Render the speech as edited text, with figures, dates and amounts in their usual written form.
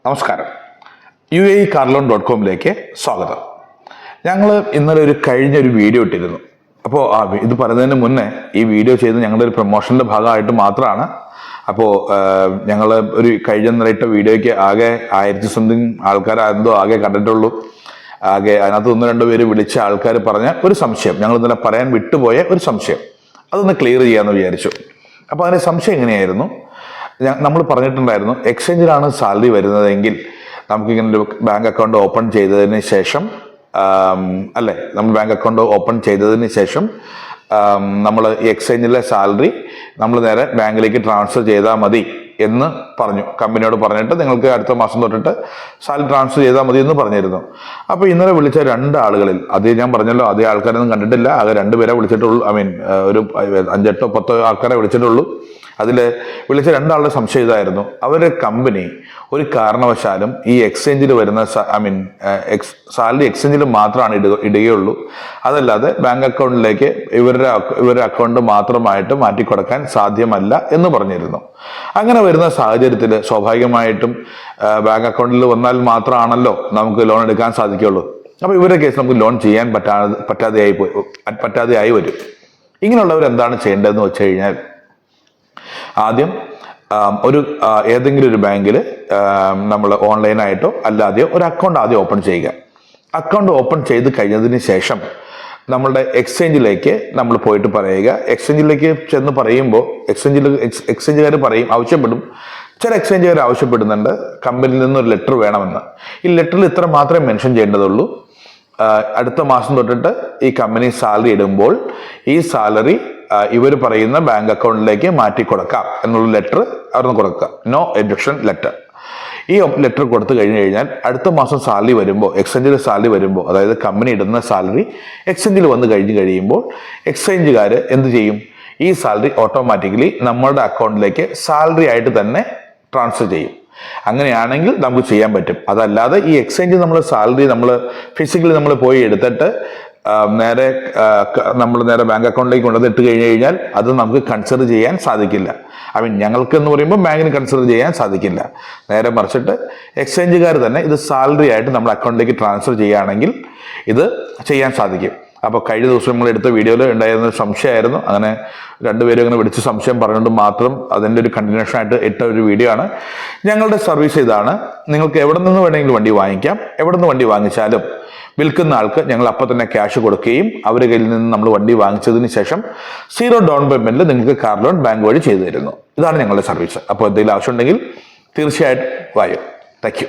നമസ്കാരം. UAEcarloan.com സ്വാഗതം. ഞങ്ങൾ ഇന്നലെ കഴിഞ്ഞൊരു വീഡിയോ ഇട്ടിരുന്നു. അപ്പോൾ ഇത് പറയുന്നതിന് മുന്നേ ഈ വീഡിയോ ചെയ്ത് ഞങ്ങളുടെ ഒരു പ്രൊമോഷൻ്റെ ഭാഗമായിട്ട് മാത്രമാണ്. അപ്പോൾ ഞങ്ങൾ കഴിഞ്ഞ ഇട്ട വീഡിയോയ്ക്ക് ആകെ 1000 സംതിങ് ആൾക്കാരെന്തോ ആകെ കണ്ടിട്ടുള്ളൂ. അതിനകത്ത് 1-2 പേര് വിളിച്ച ആൾക്കാർ പറഞ്ഞ ഒരു സംശയം, ഞങ്ങൾ ഇന്നലെ പറയാൻ വിട്ടുപോയ ഒരു സംശയം, അതൊന്ന് ക്ലിയർ ചെയ്യാമെന്ന് വിചാരിച്ചു. അപ്പോൾ അതിൻ്റെ സംശയം എങ്ങനെയായിരുന്നു? നമ്മൾ പറഞ്ഞിട്ടുണ്ടായിരുന്നു, എക്സ്ചേഞ്ചിലാണ് സാലറി വരുന്നതെങ്കിൽ നമുക്കിങ്ങനെ ഒരു ബാങ്ക് അക്കൗണ്ട് ഓപ്പൺ ചെയ്തതിന് ശേഷം നമ്മൾ ബാങ്ക് അക്കൗണ്ട് ഓപ്പൺ ചെയ്തതിന് ശേഷം നമ്മൾ ഈ എക്സ്ചേഞ്ചിലെ സാലറി നമ്മൾ നേരെ ബാങ്കിലേക്ക് ട്രാൻസ്ഫർ ചെയ്താൽ മതി എന്ന് പറഞ്ഞു. കമ്പനിയോട് പറഞ്ഞിട്ട് നിങ്ങൾക്ക് അടുത്ത മാസം തൊട്ടിട്ട് സാലറി ട്രാൻസ്ഫർ ചെയ്താൽ മതി എന്ന് പറഞ്ഞിരുന്നു. അപ്പോൾ ഇന്നലെ വിളിച്ച 2 ആളുകളിൽ, അത് ഞാൻ പറഞ്ഞല്ലോ, അതേ ആൾക്കാരൊന്നും കണ്ടിട്ടില്ല, ആകെ 2 പേരെ വിളിച്ചിട്ടുള്ളൂ. ഒരു 5-8-10 ആൾക്കാരെ വിളിച്ചിട്ടുള്ളൂ. അതിൽ വിളിച്ച 2 ആളുടെ സംശയം ഇതായിരുന്നു, അവരുടെ കമ്പനി ഒരു കാരണവശാലും ഈ എക്സ്ചേഞ്ചിൽ വരുന്ന സാലറി എക്സ്ചേഞ്ചിൽ മാത്രമാണ് ഇടുകയുള്ളൂ, അതല്ലാതെ ബാങ്ക് അക്കൗണ്ടിലേക്ക് ഇവരുടെ അക്കൗണ്ട് മാത്രമായിട്ട് മാറ്റിക്കൊടുക്കാൻ സാധ്യമല്ല എന്ന് പറഞ്ഞിരുന്നു. അങ്ങനെ വരുന്ന സാഹചര്യത്തിൽ സ്വാഭാവികമായിട്ടും ബാങ്ക് അക്കൗണ്ടിൽ വന്നാൽ മാത്രമാണല്ലോ നമുക്ക് ലോൺ എടുക്കാൻ സാധിക്കുള്ളൂ. അപ്പോൾ ഇവരുടെ കേസ് നമുക്ക് ലോൺ ചെയ്യാൻ പറ്റാതെയായി വരും. ഇങ്ങനെയുള്ളവർ എന്താണ് ചെയ്യേണ്ടതെന്ന് വെച്ച് കഴിഞ്ഞാൽ, ആദ്യം ഏതെങ്കിലും ഒരു ബാങ്കിൽ നമ്മൾ ഓൺലൈനായിട്ടോ അല്ലാതെയോ ഒരു അക്കൗണ്ട് ആദ്യം ഓപ്പൺ ചെയ്യുക. അക്കൗണ്ട് ഓപ്പൺ ചെയ്ത് കഴിഞ്ഞതിന് ശേഷം നമ്മളുടെ എക്സ്ചേഞ്ചിലേക്ക് നമ്മൾ പോയിട്ട് പറയുക. എക്സ്ചേഞ്ചിലേക്ക് ചെന്ന് പറയുമ്പോൾ എക്സ്ചേഞ്ചുകാർ ആവശ്യപ്പെടും, ചില എക്സ്ചേഞ്ചുകാർ ആവശ്യപ്പെടുന്നുണ്ട് കമ്പനിയിൽ നിന്നൊരു ലെറ്റർ വേണമെന്ന്. ഈ ലെറ്ററിൽ ഇത്ര മാത്രമേ മെൻഷൻ ചെയ്യേണ്ടതുള്ളൂ, അടുത്ത മാസം തൊട്ടിട്ട് ഈ കമ്പനി സാലറി ഇടുമ്പോൾ ഈ സാലറി ഇവർ പറയുന്ന ബാങ്ക് അക്കൗണ്ടിലേക്ക് മാറ്റിക്കൊടുക്കാം എന്നുള്ള ലെറ്റർ അവിടുന്ന് കൊടുക്കുക, നോ എബ്ജക്ഷൻ ലെറ്റർ. ഈ ലെറ്റർ കൊടുത്തു കഴിഞ്ഞാൽ അടുത്ത മാസം സാലറി വരുമ്പോൾ, എക്സ്ചേഞ്ചിൽ സാലറി വരുമ്പോൾ, അതായത് കമ്പനി ഇടുന്ന സാലറി എക്സ്ചേഞ്ചിൽ വന്ന് കഴിയുമ്പോൾ എക്സ്ചേഞ്ചുകാർ എന്ത് ചെയ്യും? ഈ സാലറി ഓട്ടോമാറ്റിക്കലി നമ്മളുടെ അക്കൗണ്ടിലേക്ക് സാലറി ആയിട്ട് തന്നെ ട്രാൻസ്ഫർ ചെയ്യും. അങ്ങനെയാണെങ്കിൽ നമുക്ക് ചെയ്യാൻ പറ്റും. അതല്ലാതെ ഈ എക്സ്ചേഞ്ച് സാലറി ഫിസിക്കലി നമ്മൾ പോയി എടുത്തിട്ട് നേരെ ബാങ്ക് അക്കൗണ്ടിലേക്ക് കൊണ്ടുവന്നിട്ട് കഴിഞ്ഞാൽ അത് നമുക്ക് കൺസിഡർ ചെയ്യാൻ സാധിക്കില്ല. ഞങ്ങൾക്ക് എന്ന് പറയുമ്പോൾ ബാങ്കിന് കൺസിഡർ ചെയ്യാൻ സാധിക്കില്ല. നേരെ മറിച്ചിട്ട് എക്സ്ചേഞ്ചുകാർ തന്നെ ഇത് സാലറി ആയിട്ട് നമ്മുടെ അക്കൗണ്ടിലേക്ക് ട്രാൻസ്ഫർ ചെയ്യുകയാണെങ്കിൽ ഇത് ചെയ്യാൻ സാധിക്കും. അപ്പോൾ കഴിഞ്ഞ ദിവസം നമ്മൾ എടുത്ത വീഡിയോയിൽ ഉണ്ടായിരുന്ന ഒരു സംശയമായിരുന്നു. അങ്ങനെ 2 പേരും അങ്ങനെ വിളിച്ച് സംശയം പറഞ്ഞുകൊണ്ട് മാത്രം അതിൻ്റെ ഒരു കണ്ടിന്യൂഷൻ ആയിട്ട് ഇട്ട ഒരു വീഡിയോ ആണ്. ഞങ്ങളുടെ സർവീസ് ഇതാണ്, നിങ്ങൾക്ക് എവിടെ നിന്ന് വേണമെങ്കിലും വണ്ടി വാങ്ങിക്കാം. എവിടെ നിന്ന് വണ്ടി വാങ്ങിച്ചാലും വിൽക്കുന്ന ആൾക്ക് ഞങ്ങൾ അപ്പം തന്നെ ക്യാഷ് കൊടുക്കുകയും അവരുടെ കയ്യിൽ നിന്ന് നമ്മൾ വണ്ടി വാങ്ങിച്ചതിന് ശേഷം 0 ഡൗൺ പേയ്മെന്റിൽ നിങ്ങൾക്ക് കാർ ലോൺ ബാങ്ക് വഴി ചെയ്തു തരുന്നു. ഇതാണ് ഞങ്ങളുടെ സർവീസ്. അപ്പോൾ എന്തെങ്കിലും ആവശ്യമുണ്ടെങ്കിൽ തീർച്ചയായിട്ടും വായോ. Thank you.